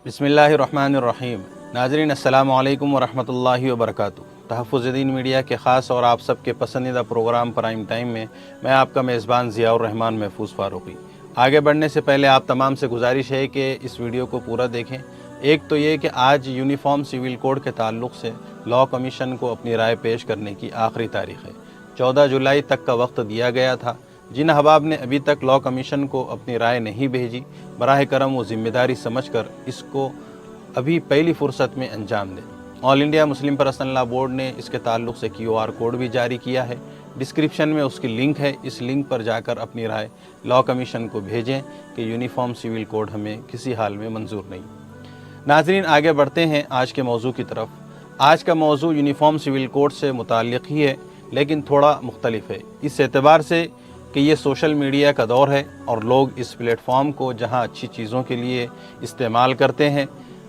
बिस्मिल्लाहिर्रहमानिर्रहीम। नाज़रीन अस्सलाम वालेकुम वरहमतुल्लाहि वबरकातुहू। तहफ़्फ़ुज़ दीन मीडिया के ख़ास और आप सबके पसंदीदा प्रोग्राम प्राइम टाइम में मैं आपका मेज़बान ज़ियाउर रहमान महफूज़ फ़ारूक़ी। आगे बढ़ने से पहले आप तमाम से गुजारिश है कि इस वीडियो को पूरा देखें। एक तो ये कि आज यूनिफॉर्म सिविल कोड के ताल्लुक़ से लॉ कमीशन को अपनी राय पेश करने की आखिरी तारीख़ है। 14 जुलाई तक का वक्त दिया गया था। जिन अहबाब ने अभी तक लॉ कमीशन को अपनी राय नहीं भेजी, बराह करम वो ज़िम्मेदारी समझकर इसको अभी पहली फ़ुर्सत में अंजाम दें। All India Muslim personal law board ने इसके ताल्लुक़ से QR कोड भी जारी किया है। डिस्क्रिप्शन में उसकी लिंक है। इस लिंक पर जाकर अपनी राय लॉ कमीशन को भेजें कि यूनिफॉर्म सिविल कोड हमें किसी हाल में मंजूर नहीं। नाज़रीन, आगे बढ़ते हैं आज के मौजू की तरफ। आज का मौजू यूनिफॉर्म सिविल कोड से मुताल्लिक़ ही है, लेकिन थोड़ा मुख्तलिफ है इस एतबार से कि ये सोशल मीडिया का दौर है और लोग इस प्लेटफॉर्म को जहां अच्छी चीज़ों के लिए इस्तेमाल करते हैं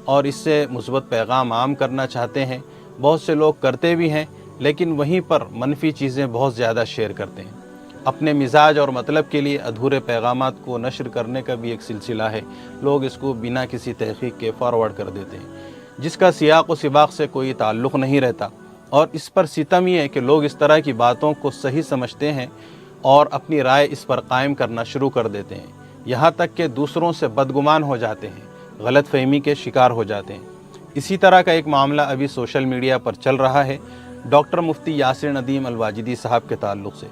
और इससे मुस्बत पैगाम आम करना चाहते हैं, बहुत से लोग करते भी हैं, लेकिन वहीं पर मनफी चीज़ें बहुत ज़्यादा शेयर करते हैं। अपने मिजाज और मतलब के लिए अधूरे पैगामात को नशर करने का भी एक सिलसिला है। लोग इसको बिना किसी तहक़ीक़ के फॉरवर्ड कर देते हैं, जिसका सियाक़ व सिबाक़ से कोई ताल्लुक़ नहीं रहता। और इस पर सितम ये है कि लोग इस तरह की बातों को सही समझते हैं और अपनी राय इस पर कायम करना शुरू कर देते हैं, यहाँ तक कि दूसरों से बदगुमान हो जाते हैं, गलत फहमी के शिकार हो जाते हैं। इसी तरह का एक मामला अभी सोशल मीडिया पर चल रहा है डॉक्टर मुफ्ती यासिर नदीम अल वाजिदी साहब के ताल्लुक़ से।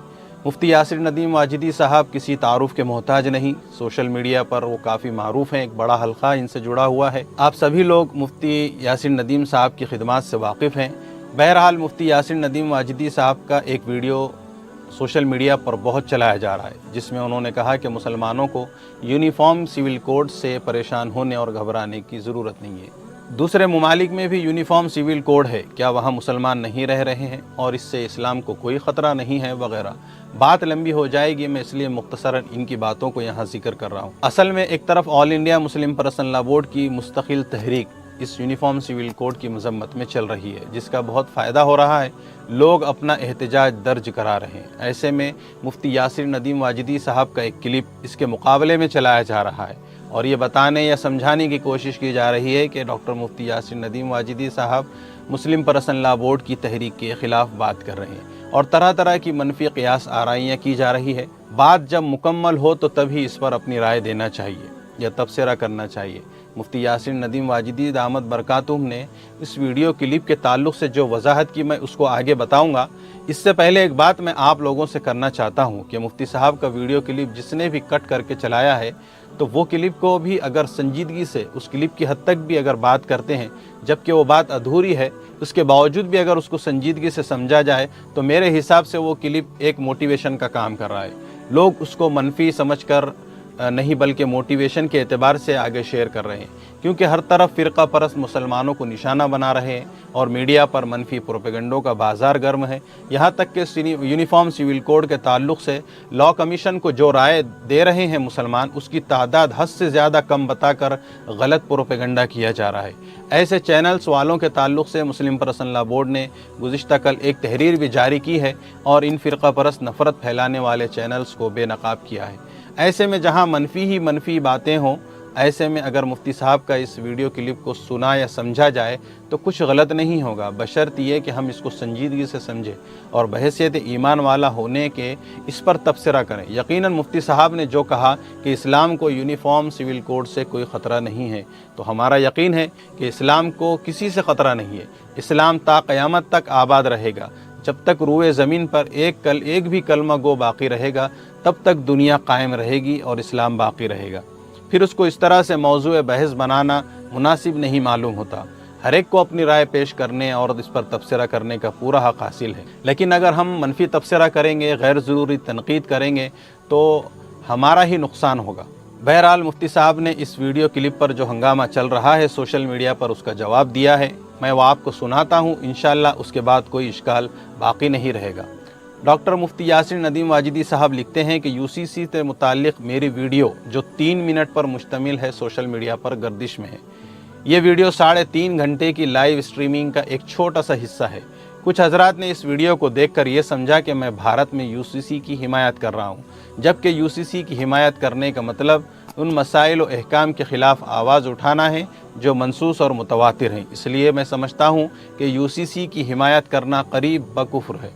मुफ्ती यासिर नदीम वाजिदी साहब किसी तारुफ के मोहताज नहीं। सोशल मीडिया पर वो काफ़ी मारूफ़ हैं, एक बड़ा हल्का इनसे जुड़ा हुआ है। आप सभी लोग मुफ्ती यासिर नदीम साहब की खिदमात से वाकिफ़ हैं। बहरहाल मुफ्ती यासिर नदीम वाजिदी साहब का एक वीडियो सोशल मीडिया पर बहुत चलाया जा रहा है, जिसमें उन्होंने कहा कि मुसलमानों को यूनिफॉर्म सिविल कोड से परेशान होने और घबराने की ज़रूरत नहीं है। दूसरे ममालिक में भी यूनिफॉर्म सिविल कोड है, क्या वहाँ मुसलमान नहीं रह रहे हैं और इससे इस्लाम को कोई ख़तरा नहीं है वगैरह। बात लंबी हो जाएगी, मैं इसलिए मुख्तसरन इनकी बातों को यहाँ जिक्र कर रहा हूँ। असल में एक तरफ all India Muslim personal law board की मुस्तकिल तहरीक इस यूनिफॉर्म सिविल कोड की मजम्मत में चल रही है, जिसका बहुत फ़ायदा हो रहा है। लोग अपना एहतजाज दर्ज करा रहे हैं। ऐसे में मुफ्ती यासिर नदीम वाजिदी साहब का एक क्लिप इसके मुकाबले में चलाया जा रहा है और ये बताने या समझाने की कोशिश की जा रही है कि डॉक्टर मुफ्ती यासिर नदीम वाजिदी साहब मुस्लिम पर्सनल लॉ बोर्ड की तहरीक के ख़िलाफ़ बात कर रहे हैं और तरह तरह की मनफी क़ियास आराइयाँ की जा रही है। बात जब मुकम्मल हो तो तभी इस पर अपनी राय देना चाहिए या तबसरा करना चाहिए। मुफ्ती यासिर नदीम वाजिदी दामद बरकातुहू ने इस वीडियो क्लिप के ताल्लुक़ से जो वजाहत की, मैं उसको आगे बताऊंगा। इससे पहले एक बात मैं आप लोगों से करना चाहता हूं कि मुफ्ती साहब का वीडियो क्लिप जिसने भी कट करके चलाया है, तो वो क्लिप को भी अगर संजीदगी से उस क्लिप की हद तक भी अगर बात करते हैं, जबकि वो बात अधूरी है, उसके बावजूद भी अगर उसको संजीदगी से समझा जाए तो मेरे हिसाब से वो क्लिप एक मोटिवेशन का काम कर रहा है। लोग उसको मनफी समझकर नहीं बल्कि मोटिवेशन के एतबार से आगे शेयर कर रहे हैं, क्योंकि हर तरफ फ़िरका परस्त मुसलमानों को निशाना बना रहे हैं और मीडिया पर मनफी प्रोपेगेंडों का बाज़ार गर्म है। यहाँ तक कि यूनिफॉर्म सिविल कोड के ताल्लुक़ से लॉ कमीशन को जो राय दे रहे हैं मुसलमान, उसकी तादाद हद से ज़्यादा कम बताकर गलत प्रोपेगेंडा किया जा रहा है। ऐसे चैनल्स वालों के ताल्लुक़ से मुस्लिम पर्सनल लॉ बोर्ड ने गुज़िश्ता कल एक तहरीर भी जारी की है और इन फ़िरका परस्त नफ़रत फैलाने वाले चैनल्स को बेनकाब किया है। ऐसे में जहां मनफी ही मनफी बातें हों, ऐसे में अगर मुफ्ती साहब का इस वीडियो क्लिप को सुना या समझा जाए तो कुछ गलत नहीं होगा, बशर्त ये कि हम इसको संजीदगी से समझें और बहैसियत ईमान वाला होने के इस पर तबसरा करें। यकीनन मुफ्ती साहब ने जो कहा कि इस्लाम को यूनिफॉर्म सिविल कोड से कोई ख़तरा नहीं है, तो हमारा यकीन है कि इस्लाम को किसी से ख़तरा नहीं है। इस्लाम ता क़यामत तक आबाद रहेगा। जब तक रूए ज़मीन पर एक भी कलमा गो बाकी रहेगा, तब तक दुनिया कायम रहेगी और इस्लाम बाकी रहेगा। फिर उसको इस तरह से मौजूए बहस बनाना मुनासिब नहीं मालूम होता। हर एक को अपनी राय पेश करने और इस पर तबसरा करने का पूरा हक़ हासिल है, लेकिन अगर हम मनफी तबसरा करेंगे, गैर ज़रूरी तनकीद करेंगे, तो हमारा ही नुकसान होगा। बहरहाल मुफ्ती साहब ने इस वीडियो क्लिप पर जो हंगामा चल रहा है सोशल मीडिया पर, उसका जवाब दिया है। मैं वो आपको सुनाता हूँ, इंशाअल्लाह उसके बाद कोई इश्काल बाकी नहीं रहेगा। डॉक्टर मुफ्ती यासिर नदीम वाजिदी साहब लिखते हैं कि यूसीसी से मुताल्लिक़ मेरी वीडियो जो 3 मिनट पर मुश्तमिल है सोशल मीडिया पर गर्दिश में है। ये वीडियो 3.5 घंटे की लाइव स्ट्रीमिंग का एक छोटा सा हिस्सा है। कुछ हजरात ने इस वीडियो को देखकर ये समझा कि मैं भारत में यूसीसी की हिमायत कर रहा हूँ, जबकि यूसीसी की हिमायत करने का मतलब ان مسائل و احکام کے خلاف آواز اٹھانا ہے جو منصوص اور متواتر ہیں۔ اس لیے میں سمجھتا ہوں کہ UCC کی حمایت کرنا قریب بکفر ہے۔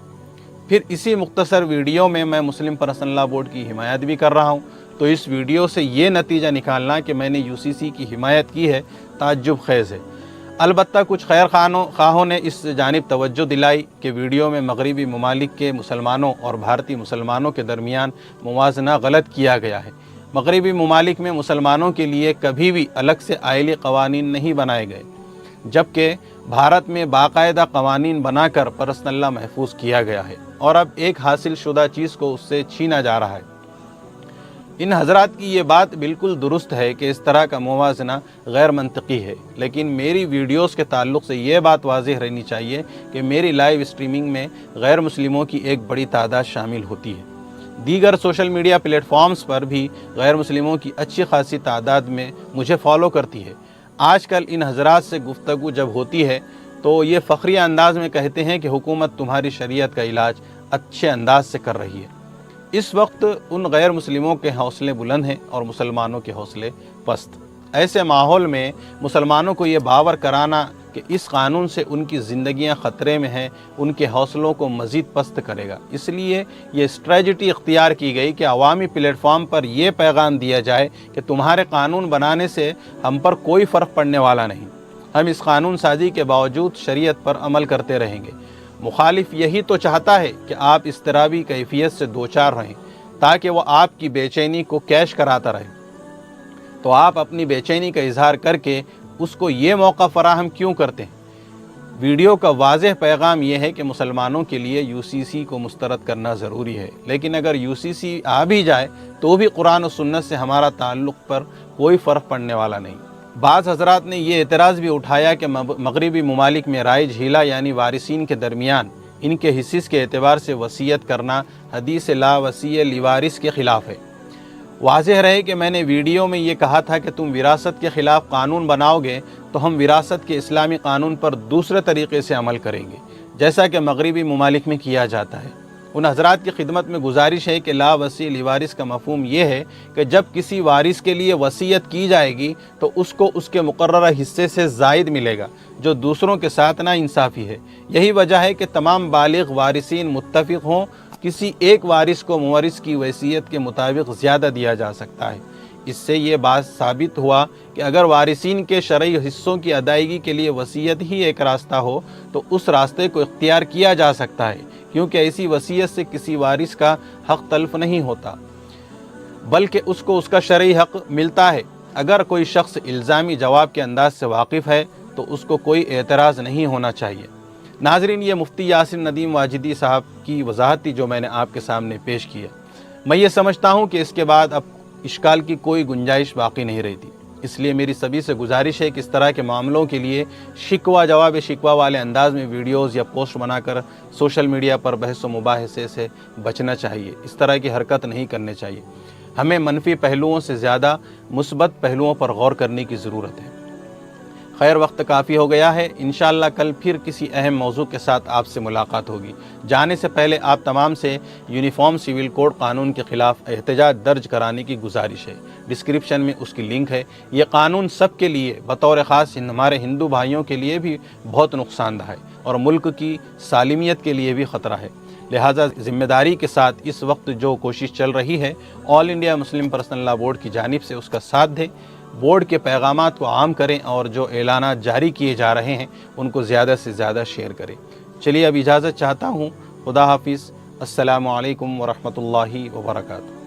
پھر اسی مختصر ویڈیو میں مسلم پرسنل لاء بورڈ کی حمایت بھی کر رہا ہوں، تو اس ویڈیو سے یہ نتیجہ نکالنا کہ میں نے UCC کی حمایت کی ہے تعجب خیز ہے۔ البتہ کچھ خیر خواہوں نے اس جانب توجہ دلائی کہ ویڈیو میں مغربی ممالک کے مسلمانوں اور بھارتی مسلمانوں کے درمیان موازنہ غلط کیا گیا ہے۔ مغربی ممالک میں مسلمانوں کے لیے کبھی بھی الگ سے آئلی قوانین نہیں بنائے گئے، جبکہ بھارت میں باقاعدہ قوانین بنا کر پرسنل لاء محفوظ کیا گیا ہے، اور اب ایک حاصل شدہ چیز کو اس سے چھینا جا رہا ہے۔ ان حضرات کی یہ بات بالکل درست ہے کہ اس طرح کا موازنہ غیر منطقی ہے، لیکن میری ویڈیوز کے تعلق سے یہ بات واضح رہنی چاہیے کہ میری لائیو اسٹریمنگ میں غیر مسلموں کی ایک بڑی تعداد شامل ہوتی ہے۔ دیگر سوشل میڈیا پلیٹ فارمز پر بھی غیر مسلموں کی اچھی خاصی تعداد میں مجھے فالو کرتی ہے۔ آج کل ان حضرات سے گفتگو جب ہوتی ہے تو یہ فخریہ انداز میں کہتے ہیں کہ حکومت تمہاری شریعت کا علاج اچھے انداز سے کر رہی ہے۔ اس وقت ان غیر مسلموں کے حوصلے بلند ہیں اور مسلمانوں کے حوصلے پست۔ ایسے ماحول میں مسلمانوں کو یہ باور کرانا کہ اس قانون سے ان کی زندگیاں خطرے میں ہیں، ان کے حوصلوں کو مزید پست کرے گا۔ اس لیے یہ اسٹریٹجی اختیار کی گئی کہ عوامی پلیٹ فارم پر یہ پیغام دیا جائے کہ تمہارے قانون بنانے سے ہم پر کوئی فرق پڑنے والا نہیں، ہم اس قانون سازی کے باوجود شریعت پر عمل کرتے رہیں گے۔ مخالف یہی تو چاہتا ہے کہ آپ اضطرابی کیفیت سے دوچار رہیں تاکہ وہ آپ کی بے چینی کو کیش کراتا رہے، تو آپ اپنی بے چینی کا اظہار کر کے اس کو یہ موقع فراہم کیوں کرتے ہیں؟ ویڈیو کا واضح پیغام یہ ہے کہ مسلمانوں کے لیے UCC کو مسترد کرنا ضروری ہے، لیکن اگر UCC آ بھی جائے تو بھی قرآن و سنت سے ہمارا تعلق پر کوئی فرق پڑنے والا نہیں۔ بعض حضرات نے یہ اعتراض بھی اٹھایا کہ مغربی ممالک میں رائج ہیلہ یعنی وارثین کے درمیان ان کے حصص کے اعتبار سے وصیت کرنا حدیث لا وصی لوارث کے خلاف ہے۔ واضح رہے کہ میں نے ویڈیو میں یہ کہا تھا کہ تم وراثت کے خلاف قانون بناؤ گے تو ہم وراثت کے اسلامی قانون پر دوسرے طریقے سے عمل کریں گے، جیسا کہ مغربی ممالک میں کیا جاتا ہے۔ ان حضرات کی خدمت میں گزارش ہے کہ لا وصی لوارث کا مفہوم یہ ہے کہ جب کسی وارث کے لیے وصیت کی جائے گی تو اس کو اس کے مقررہ حصے سے زائد ملے گا، جو دوسروں کے ساتھ نا انصافی ہے۔ یہی وجہ ہے کہ تمام بالغ وارثین متفق ہوں، کسی ایک وارث کو مورث کی وصیت کے مطابق زیادہ دیا جا سکتا ہے۔ اس سے یہ بات ثابت ہوا کہ اگر وارثین کے شرعی حصوں کی ادائیگی کے لیے وصیت ہی ایک راستہ ہو تو اس راستے کو اختیار کیا جا سکتا ہے، کیونکہ ایسی وصیت سے کسی وارث کا حق تلف نہیں ہوتا بلکہ اس کو اس کا شرعی حق ملتا ہے۔ اگر کوئی شخص الزامی جواب کے انداز سے واقف ہے تو اس کو کوئی اعتراض نہیں ہونا چاہیے۔ ناظرین، یہ مفتی یاسر ندیم واجدی صاحب کی وضاحت تھی جو میں نے آپ کے سامنے پیش کیا۔ میں یہ سمجھتا ہوں کہ اس کے بعد اب اشکال کی کوئی گنجائش باقی نہیں رہتی، اس لیے میری سبھی سے گزارش ہے کہ اس طرح کے معاملوں کے لیے شکوہ جواب شکوہ والے انداز میں ویڈیوز یا پوسٹ بنا کر سوشل میڈیا پر بحث و مباحثے سے بچنا چاہیے۔ اس طرح کی حرکت نہیں کرنی چاہیے۔ ہمیں منفی پہلوؤں سے زیادہ مثبت پہلوؤں پر غور کرنے کی ضرورت ہے۔ خیر، وقت کافی ہو گیا ہے۔ انشاءاللہ کل پھر کسی اہم موضوع کے ساتھ آپ سے ملاقات ہوگی۔ جانے سے پہلے آپ تمام سے یونیفارم سول کوڈ قانون کے خلاف احتجاج درج کرانے کی گزارش ہے۔ ڈسکرپشن میں اس کی لنک ہے۔ یہ قانون سب کے لیے، بطور خاص ہمارے ہندو بھائیوں کے لیے بھی بہت نقصان دہ ہے اور ملک کی سالمیت کے لیے بھی خطرہ ہے۔ لہٰذا ذمہ داری کے ساتھ اس وقت جو کوشش چل رہی ہے، all India Muslim personal law board کی جانب سے اس کا ساتھ دیں، بورڈ کے پیغامات کو عام کریں اور جو اعلانات جاری کیے جا رہے ہیں ان کو زیادہ سے زیادہ شیئر کریں۔ چلیے اب اجازت چاہتا ہوں۔ خدا حافظ۔ السلام علیکم ورحمۃ اللہ وبرکاتہ۔